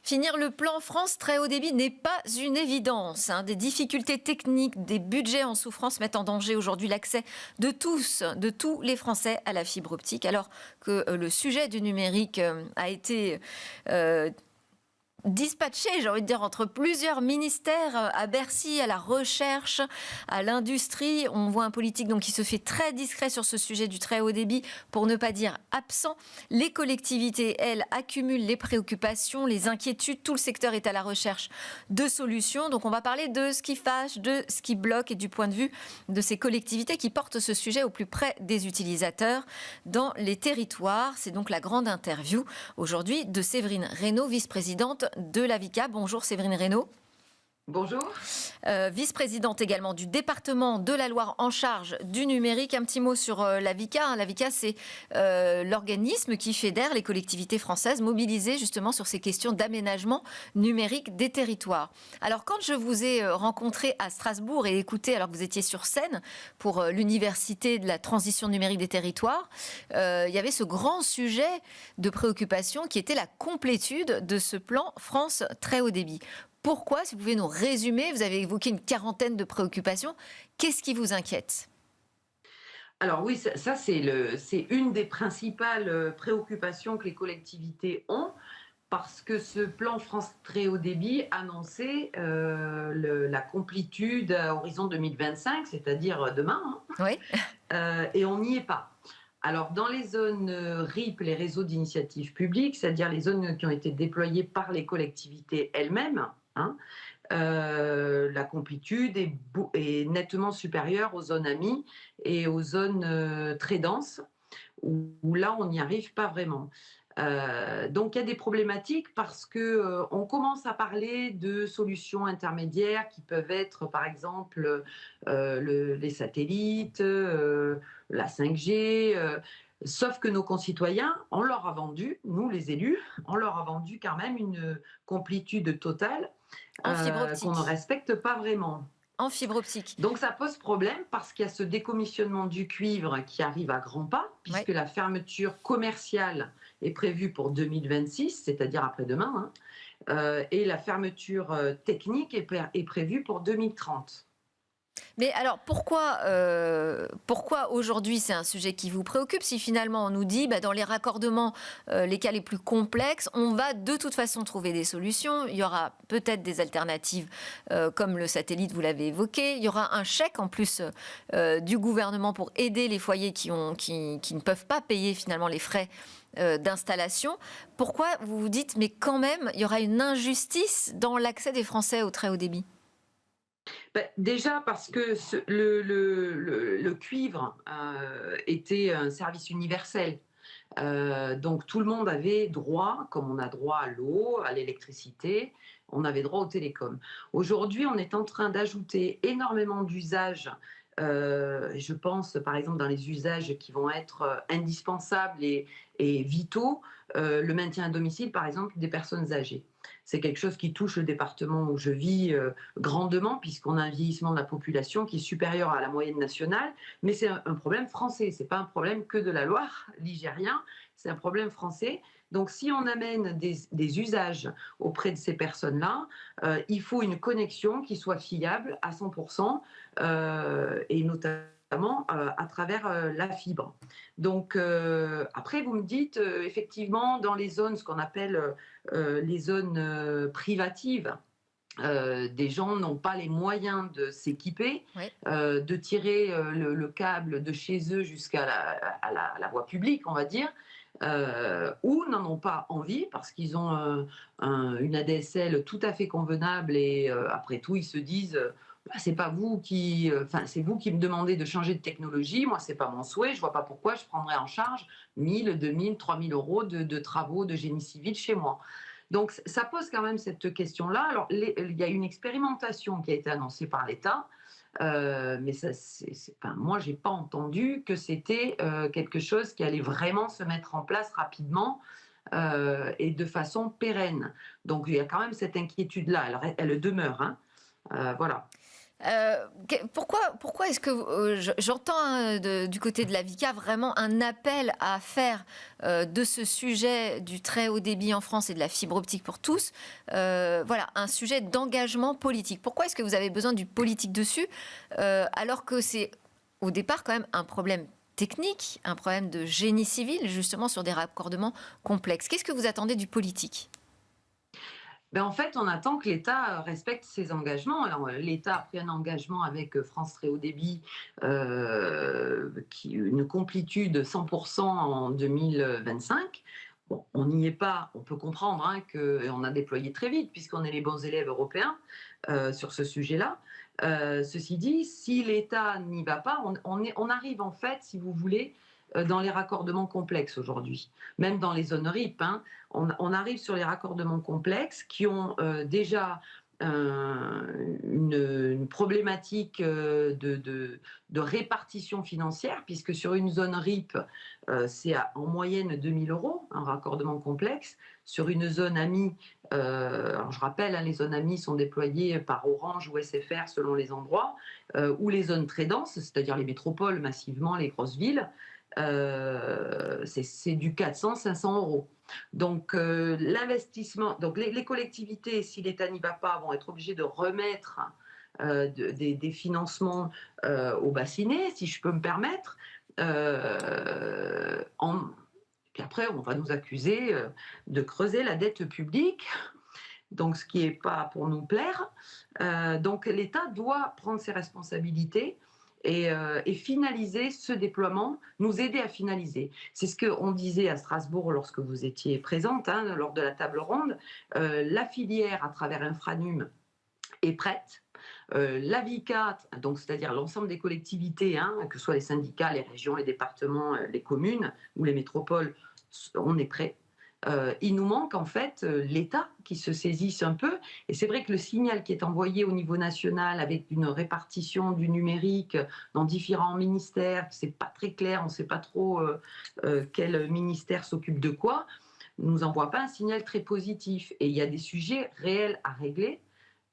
Finir le plan France très haut débit n'est pas une évidence. Des difficultés techniques, des budgets en souffrance mettent en danger aujourd'hui l'accès de tous les Français à la fibre optique. Alors que le sujet du numérique a été dispatché, j'ai envie de dire, entre plusieurs ministères à Bercy, à la recherche, à l'industrie. On voit un politique donc qui se fait très discret sur ce sujet du très haut débit, pour ne pas dire absent. Les collectivités, elles, accumulent les préoccupations, les inquiétudes. Tout le secteur est à la recherche de solutions. Donc on va parler de ce qui fâche, de ce qui bloque et du point de vue de ces collectivités qui portent ce sujet au plus près des utilisateurs dans les territoires. C'est donc la grande interview aujourd'hui de Séverine Reynaud, vice-présidente de l'AVICA. Bonjour Séverine Reynaud. Bonjour. Vice-présidente également du département de la Loire en charge du numérique. Un petit mot sur l'AVICA. L'AVICA, c'est l'organisme qui fédère les collectivités françaises mobilisées justement sur ces questions d'aménagement numérique des territoires. Alors quand je vous ai rencontré à Strasbourg et écouté, alors que vous étiez sur scène pour l'Université de la transition numérique des territoires, il y avait ce grand sujet de préoccupation qui était la complétude de ce plan France très haut débit. Pourquoi, si vous pouvez nous résumer, vous avez évoqué une quarantaine de préoccupations. Qu'est-ce qui vous inquiète ? Alors oui, ça c'est une des principales préoccupations que les collectivités ont, parce que ce plan France très haut débit annonçait la complétude à horizon 2025, c'est-à-dire demain, Oui. Et on n'y est pas. Alors, dans les zones RIP, les réseaux d'initiative publique, c'est-à-dire les zones qui ont été déployées par les collectivités elles-mêmes, la complétude est nettement supérieure aux zones AMI et aux zones très denses, où là, on n'y arrive pas vraiment. Donc, il y a des problématiques parce qu'on commence à parler de solutions intermédiaires qui peuvent être, par exemple, les satellites, la 5G. Sauf que nos concitoyens, on leur a vendu, nous les élus, on leur a vendu quand même une complétude totale En fibre qu'on optique. ne respecte pas vraiment. En fibre optique. Donc ça pose problème parce qu'il y a ce décommissionnement du cuivre qui arrive à grands pas, puisque la fermeture commerciale est prévue pour 2026, c'est-à-dire après-demain, et la fermeture technique est prévue pour 2030. Mais alors, pourquoi aujourd'hui c'est un sujet qui vous préoccupe si finalement on nous dit dans les raccordements, les cas les plus complexes, on va de toute façon trouver des solutions. Il y aura peut-être des alternatives comme le satellite, vous l'avez évoqué. Il y aura un chèque en plus du gouvernement pour aider les foyers qui ne peuvent pas payer finalement les frais d'installation. Pourquoi vous vous dites, mais quand même, il y aura une injustice dans l'accès des Français au très haut débit ? Déjà parce que le cuivre était un service universel. Donc tout le monde avait droit, comme on a droit à l'eau, à l'électricité, on avait droit au télécom. Aujourd'hui, on est en train d'ajouter énormément d'usages. Je pense par exemple dans les usages qui vont être indispensables et vitaux, le maintien à domicile par exemple des personnes âgées. C'est quelque chose qui touche le département où je vis grandement, puisqu'on a un vieillissement de la population qui est supérieur à la moyenne nationale, mais c'est un problème français, c'est pas un problème que de la Loire, ligérien, c'est un problème français. Donc si on amène des usages auprès de ces personnes-là, il faut une connexion qui soit fiable à 100%, et notamment à travers la fibre. Donc après, vous me dites, effectivement, dans les zones, ce qu'on appelle les zones privatives, des gens n'ont pas les moyens de s'équiper, Oui. de tirer le câble de chez eux jusqu'à la voie publique, on va dire, ou n'en ont pas envie parce qu'ils ont une ADSL tout à fait convenable et après tout, ils se disent c'est pas vous qui, c'est vous qui me demandez de changer de technologie, moi c'est pas mon souhait, je vois pas pourquoi je prendrais en charge 1000, 2000, 3000 euros de travaux de génie civil chez moi. Donc ça pose quand même cette question-là. Alors il y a une expérimentation qui a été annoncée par l'État, mais ça, moi j'ai pas entendu que c'était quelque chose qui allait vraiment se mettre en place rapidement et de façon pérenne. Donc il y a quand même cette inquiétude-là. Alors elle demeure, voilà. Pourquoi est-ce que j'entends du côté de la Vica vraiment un appel à faire de ce sujet du très haut débit en France et de la fibre optique pour tous, voilà, un sujet d'engagement politique. Pourquoi est-ce que vous avez besoin du politique dessus alors que c'est au départ quand même un problème technique, un problème de génie civil justement sur des raccordements complexes? Qu'est-ce que vous attendez du politique? Ben, en fait, on attend que l'État respecte ses engagements. Alors, l'État a pris un engagement avec France Très Haut Débit, une complétude 100% en 2025. Bon, on n'y est pas, on peut comprendre hein, qu'on a déployé très vite, puisqu'on est les bons élèves européens sur ce sujet-là. Ceci dit, si l'État n'y va pas, on arrive en fait, si vous voulez, dans les raccordements complexes aujourd'hui, même dans les zones RIP. Hein, on arrive sur les raccordements complexes qui ont déjà une problématique de répartition financière, puisque sur une zone RIP, c'est en moyenne 2 000 € un raccordement complexe. Sur une zone AMI, alors je rappelle, hein, les zones AMI sont déployées par Orange ou SFR selon les endroits, ou les zones très denses, c'est-à-dire les métropoles massivement, les grosses villes, c'est du 400-500 €. Donc l'investissement, donc les collectivités, si l'État n'y va pas, vont être obligées de remettre des financements au bassinet, si je peux me permettre. Puis après, on va nous accuser de creuser la dette publique, donc ce qui n'est pas pour nous plaire. Donc l'État doit prendre ses responsabilités et finaliser ce déploiement, nous aider à finaliser. C'est ce qu'on disait à Strasbourg lorsque vous étiez présente, hein, lors de la table ronde. La filière, à travers Infranum, est prête. La VICA, donc c'est-à-dire l'ensemble des collectivités, hein, que ce soit les syndicats, les régions, les départements, les communes ou les métropoles, on est prêt. Il nous manque en fait l'État qui se saisisse un peu. Et c'est vrai que le signal qui est envoyé au niveau national avec une répartition du numérique dans différents ministères, c'est pas très clair, on ne sait pas trop quel ministère s'occupe de quoi, nous envoie pas un signal très positif. Et il y a des sujets réels à régler.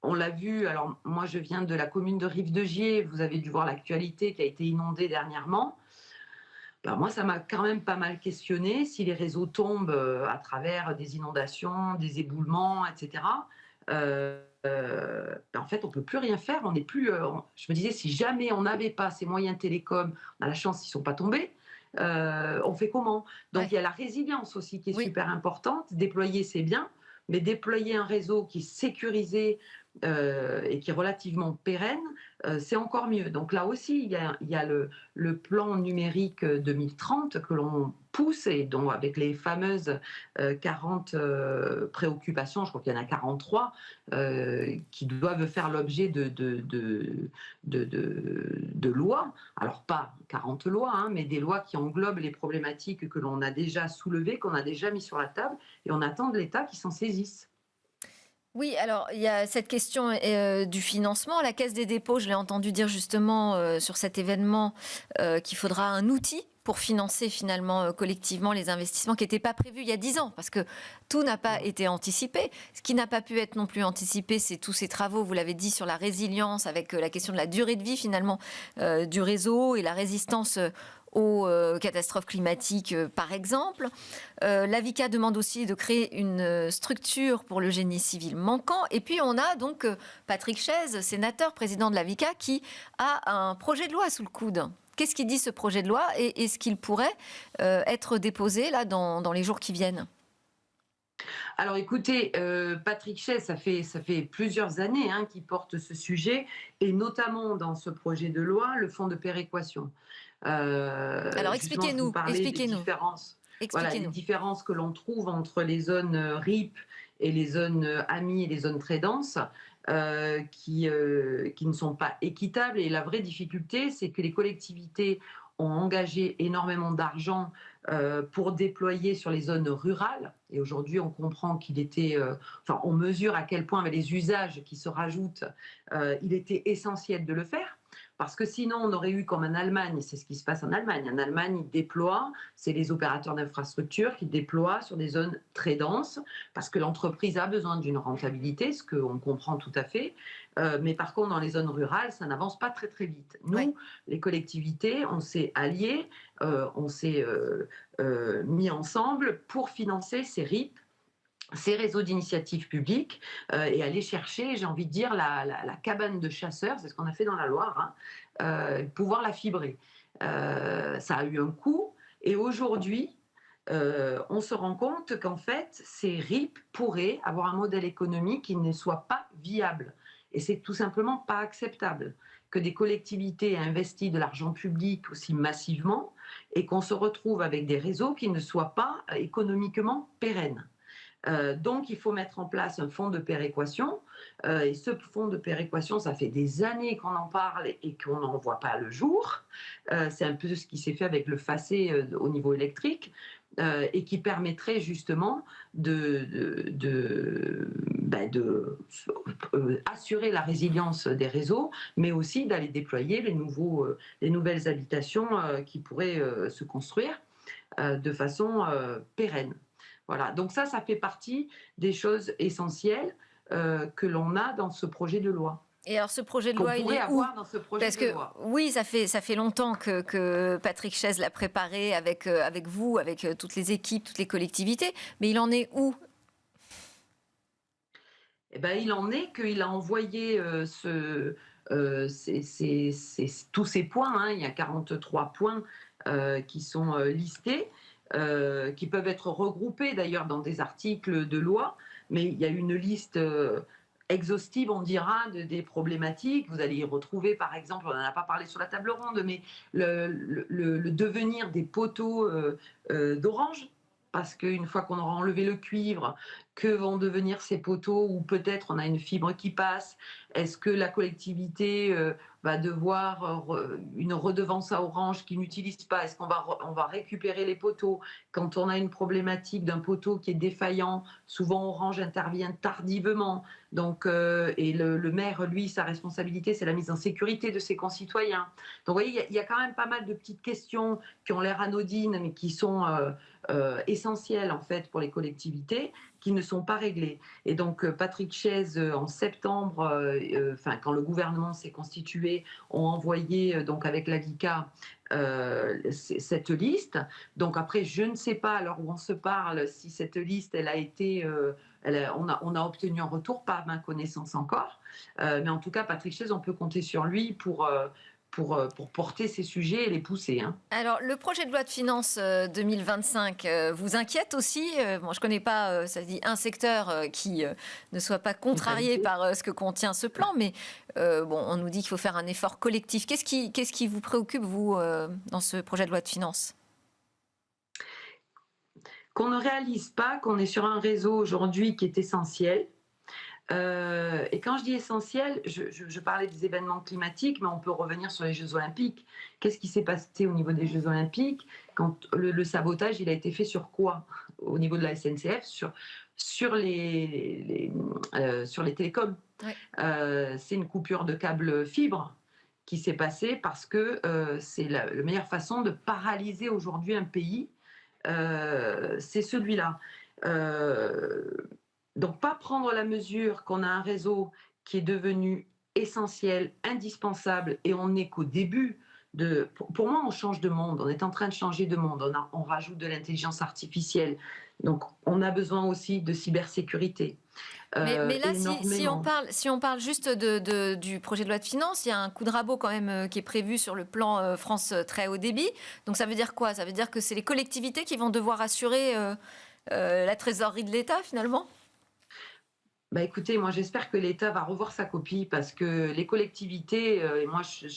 On l'a vu, alors moi je viens de la commune de Rive-de-Gier, vous avez dû voir l'actualité qui a été inondée dernièrement. Ben moi, ça m'a quand même pas mal questionné si les réseaux tombent à travers des inondations, des éboulements, etc. En fait, on ne peut plus rien faire. On n'est plus. Je me disais, si jamais on n'avait pas ces moyens télécoms, on a la chance, ils ne sont pas tombés. On fait comment? Donc, il y a la résilience aussi qui est super importante. Déployer, c'est bien, mais déployer un réseau qui est sécurisé et qui est relativement pérenne, c'est encore mieux. Donc là aussi, il y a le plan numérique 2030 que l'on pousse et dont avec les fameuses 40 préoccupations, je crois qu'il y en a 43, qui doivent faire l'objet de lois. Alors pas 40 lois, hein, mais des lois qui englobent les problématiques que l'on a déjà soulevées, qu'on a déjà mis sur la table, et on attend de l'État qui s'en saisisse. Oui, alors il y a cette question du financement. La Caisse des dépôts, je l'ai entendu dire justement sur cet événement qu'il faudra un outil pour financer finalement collectivement les investissements qui n'étaient pas prévus il y a 10 ans, parce que tout n'a pas été anticipé. Ce qui n'a pas pu être non plus anticipé, c'est tous ces travaux, vous l'avez dit, sur la résilience, avec la question de la durée de vie finalement du réseau et la résistance aux catastrophes climatiques, par exemple. La VICA demande aussi de créer une structure pour le génie civil manquant. Et puis, on a donc Patrick Chaize, sénateur, président de la VICA, qui a un projet de loi sous le coude. Qu'est-ce qu'il dit, ce projet de loi, et est-ce qu'il pourrait être déposé là, dans les jours qui viennent? Alors écoutez, Patrick Chaize, ça fait plusieurs années hein, qu'il porte ce sujet, et notamment dans ce projet de loi, le fonds de péréquation. Alors expliquez-nous. Voilà, les différences que l'on trouve entre les zones RIP et les zones AMI et les zones très denses, qui ne sont pas équitables. Et la vraie difficulté, c'est que les collectivités ont engagé énormément d'argent pour déployer sur les zones rurales. Et aujourd'hui, on comprend qu'il était... on mesure à quel point, avec les usages qui se rajoutent, il était essentiel de le faire. Parce que sinon, on aurait eu comme en Allemagne, c'est ce qui se passe en Allemagne. En Allemagne, ils déploient, c'est les opérateurs d'infrastructure qui déploient sur des zones très denses, parce que l'entreprise a besoin d'une rentabilité, ce qu'on comprend tout à fait. Mais par contre, dans les zones rurales, ça n'avance pas très très vite. Nous, Ouais. les collectivités, on s'est alliés, on s'est mis ensemble pour financer ces RIP, ces réseaux d'initiatives publiques, et aller chercher, j'ai envie de dire, la cabane de chasseurs, c'est ce qu'on a fait dans la Loire, hein, pouvoir la fibrer. Ça a eu un coût, et aujourd'hui, on se rend compte qu'en fait, ces RIP pourraient avoir un modèle économique qui ne soit pas viable. Et c'est tout simplement pas acceptable que des collectivités aient investi de l'argent public aussi massivement et qu'on se retrouve avec des réseaux qui ne soient pas économiquement pérennes. Donc, il faut mettre en place un fonds de péréquation. Et ce fonds de péréquation, ça fait des années qu'on en parle et qu'on n'en voit pas le jour. C'est un peu ce qui s'est fait avec le FACÉ au niveau électrique, et qui permettrait justement assurer la résilience des réseaux, mais aussi d'aller déployer les nouvelles habitations qui pourraient se construire de façon pérenne. Voilà, donc ça fait partie des choses essentielles que l'on a dans ce projet de loi, Et alors, ce projet de qu'on loi, il pourrait est où? avoir dans ce projet Parce de que loi. oui, ça fait longtemps que Patrick Chaise l'a préparé avec vous, avec toutes les équipes, toutes les collectivités, mais il en est où? Eh ben, il en est qu'il a envoyé tous ces points, hein, il y a 43 points qui sont listés, qui peuvent être regroupés d'ailleurs dans des articles de loi, mais il y a une liste exhaustive, on dira, des problématiques. Vous allez y retrouver, par exemple, on n'en a pas parlé sur la table ronde, mais le devenir des poteaux d'orange. Parce qu'une fois qu'on aura enlevé le cuivre, que vont devenir ces poteaux, ou peut-être on a une fibre qui passe? Est-ce que la collectivité va devoir une redevance à Orange qui n'utilise pas? Est-ce on va récupérer les poteaux? Quand on a une problématique d'un poteau qui est défaillant, souvent Orange intervient tardivement. Donc, et le maire, lui, sa responsabilité, c'est la mise en sécurité de ses concitoyens. Donc, vous voyez, il y a quand même pas mal de petites questions qui ont l'air anodines, mais qui sont essentielles en fait pour les collectivités, qui ne sont pas réglées. Et donc Patrick Chaise, en septembre, quand le gouvernement s'est constitué, ont envoyé donc avec la VICA cette liste. Donc après, je ne sais pas, à l'heure où on se parle, si cette liste, elle a été, on a obtenu un retour, pas à ma connaissance encore. Mais en tout cas, Patrick Chaise, on peut compter sur lui pour porter ces sujets et les pousser, hein. Alors, le projet de loi de finances 2025 vous inquiète aussi? Bon, je ne connais pas, ça dit, un secteur qui ne soit pas contrarié par ce que contient ce plan, mais bon, on nous dit qu'il faut faire un effort collectif. Qu'est-ce qui vous préoccupe, vous, dans ce projet de loi de finances? Qu'on ne réalise pas qu'on est sur un réseau aujourd'hui qui est essentiel. Et quand je dis essentiel, je parlais des événements climatiques, mais on peut revenir sur les Jeux Olympiques. Qu'est-ce qui s'est passé au niveau des Jeux Olympiques quand le sabotage, il a été fait sur quoi? Au niveau de la SNCF, sur les télécoms. Ouais. C'est une coupure de câble fibre qui s'est passée parce que c'est la meilleure façon de paralyser aujourd'hui un pays. C'est celui-là. Euh, donc, pas prendre la mesure qu'on a un réseau qui est devenu essentiel, indispensable, et on n'est qu'au début de... Pour moi, on change de monde, on est en train de changer de monde, on rajoute de l'intelligence artificielle, donc on a besoin aussi de cybersécurité. Mais là, Énormément. si on parle juste du projet de loi de finances, il y a un coup de rabot quand même qui est prévu sur le plan France très haut débit. Donc ça veut dire quoi? Ça veut dire que c'est les collectivités qui vont devoir assurer la trésorerie de l'État finalement? Bah écoutez, moi j'espère que l'État va revoir sa copie, parce que les collectivités, et moi je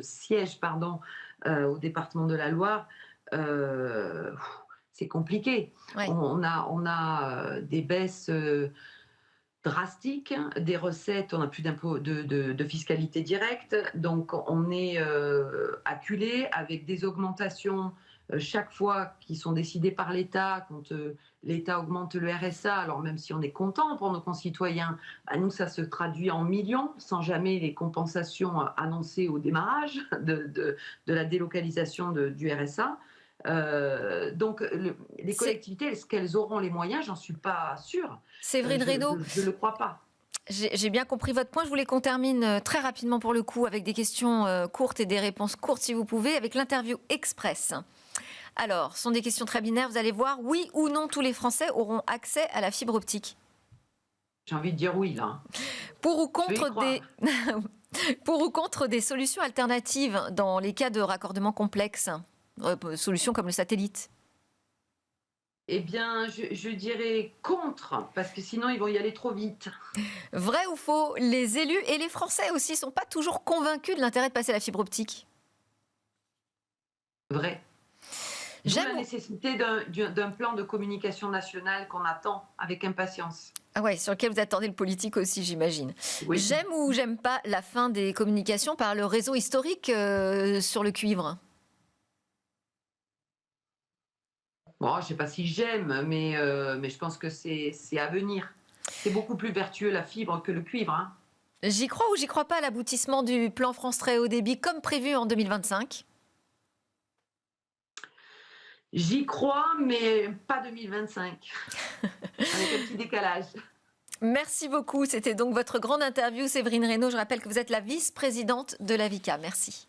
siège pardon, au département de la Loire, euh, c'est compliqué. Ouais. On a des baisses drastique, des recettes, on n'a plus d'impôts de fiscalité directe, donc on est acculé avec des augmentations chaque fois qui sont décidées par l'État, quand l'État augmente le RSA, alors même si on est content pour nos concitoyens, à nous ça se traduit en millions, sans jamais les compensations annoncées au démarrage de la délocalisation du RSA. Donc les C'est collectivités, est-ce qu'elles auront les moyens? J'en suis pas sûre. Séverine Reynaud. Je ne le crois pas. J'ai bien compris votre point. Je voulais qu'on termine très rapidement pour le coup avec des questions courtes et des réponses courtes si vous pouvez, avec l'interview express. Alors, ce sont des questions très binaires. Vous allez voir, oui ou non, tous les Français auront accès à la fibre optique. J'ai envie de dire oui, là. Pour ou Je vais y contre croire. pour ou contre des solutions alternatives dans les cas de raccordement complexe, solutions comme le satellite. Eh bien, je dirais contre, parce que sinon, ils vont y aller trop vite. Vrai ou faux, les élus et les Français aussi ne sont pas toujours convaincus de l'intérêt de passer à la fibre optique. Vrai. D'où J'aime la ou- nécessité d'un plan de communication nationale qu'on attend avec impatience. Ah ouais, sur lequel vous attendez le politique aussi, j'imagine. Oui. J'aime ou j'aime pas la fin des communications par le réseau historique sur le cuivre. Bon, je ne sais pas si j'aime, mais je pense que c'est à venir. C'est beaucoup plus vertueux la fibre que le cuivre, hein. J'y crois ou j'y crois pas à l'aboutissement du plan France Très Haut Débit comme prévu en 2025. J'y crois, mais pas 2025, avec un petit décalage. Merci beaucoup. C'était donc votre grande interview, Séverine Reynaud. Je rappelle que vous êtes la vice-présidente de la VICA. Merci.